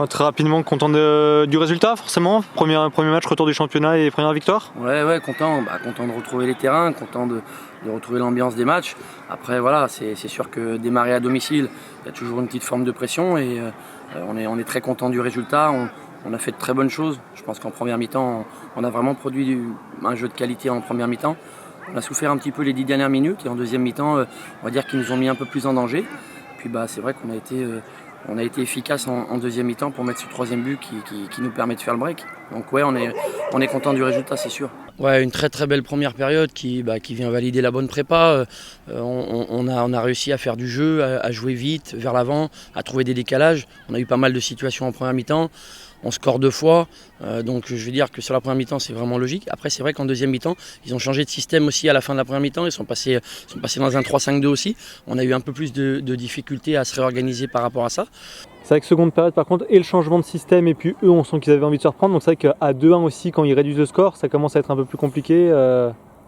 Très rapidement, content du résultat forcément. Premier match, retour du championnat et première victoire. Ouais, content. Content de retrouver les terrains, content de retrouver l'ambiance des matchs. Après voilà, c'est sûr que démarrer à domicile, il y a toujours une petite forme de pression et on est très content du résultat. On a fait de très bonnes choses. Je pense qu'en première mi-temps, on a vraiment produit un jeu de qualité en première mi-temps. On a souffert un petit peu les 10 dernières minutes et en deuxième mi-temps, on va dire qu'ils nous ont mis un peu plus en danger. Puis c'est vrai qu'on a été efficace en deuxième mi-temps pour mettre ce troisième but qui nous permet de faire le break. Donc ouais, on est content du résultat, c'est sûr. Ouais, une très très belle première période qui vient valider la bonne prépa. On a réussi à faire du jeu, à jouer vite, vers l'avant, à trouver des décalages. On a eu pas mal de situations en première mi-temps. On score 2 fois, donc je veux dire que sur la première mi-temps c'est vraiment logique. Après c'est vrai qu'en deuxième mi-temps ils ont changé de système aussi à la fin de la première mi-temps, ils sont passés dans un 3-5-2 aussi. On a eu un peu plus de difficultés à se réorganiser par rapport à ça. C'est vrai que seconde période par contre et le changement de système et puis eux on sent qu'ils avaient envie de se reprendre, donc c'est vrai qu'à 2-1 aussi quand ils réduisent le score ça commence à être un peu plus compliqué.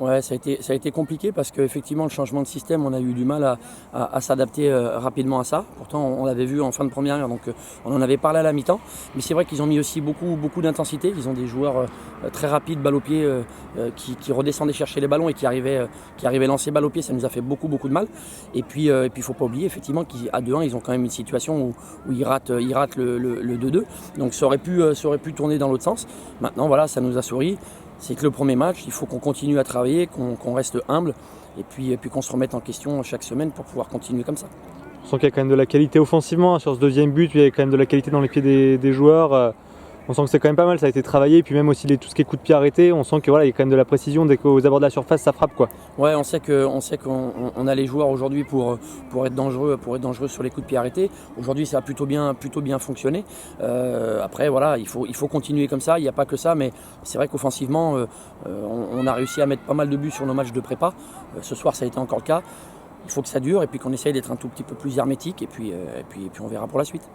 Ouais, ça a été compliqué parce qu'effectivement le changement de système, on a eu du mal à s'adapter rapidement à ça. Pourtant on l'avait vu en fin de première heure, donc on en avait parlé à la mi-temps. Mais c'est vrai qu'ils ont mis aussi beaucoup d'intensité. Ils ont des joueurs très rapides, balle au pied, qui redescendaient chercher les ballons et qui arrivaient lancer balle au pied. Ça nous a fait beaucoup de mal. Et puis il faut pas oublier effectivement qu'à 2-1 ils ont quand même une situation où ils ratent le 2-2. Donc ça aurait pu tourner dans l'autre sens. Maintenant voilà, ça nous a souri. C'est que le premier match, il faut qu'on continue à travailler, qu'on reste humble et puis qu'on se remette en question chaque semaine pour pouvoir continuer comme ça. On sent qu'il y a quand même de la qualité offensivement sur ce deuxième but, il y a quand même de la qualité dans les pieds des joueurs. On sent que c'est quand même pas mal, ça a été travaillé, et puis même aussi tout ce qui est coups de pied arrêtés, on sent que voilà, il y a quand même de la précision dès qu'aux abords de la surface ça frappe quoi. Ouais, on sait qu'on a les joueurs aujourd'hui pour être dangereux sur les coups de pied arrêtés. Aujourd'hui ça a plutôt bien fonctionné. Après voilà, il faut continuer comme ça, il n'y a pas que ça, mais c'est vrai qu'offensivement on a réussi à mettre pas mal de buts sur nos matchs de prépa. Ce soir ça a été encore le cas. Il faut que ça dure et puis qu'on essaye d'être un tout petit peu plus hermétique et puis on verra pour la suite.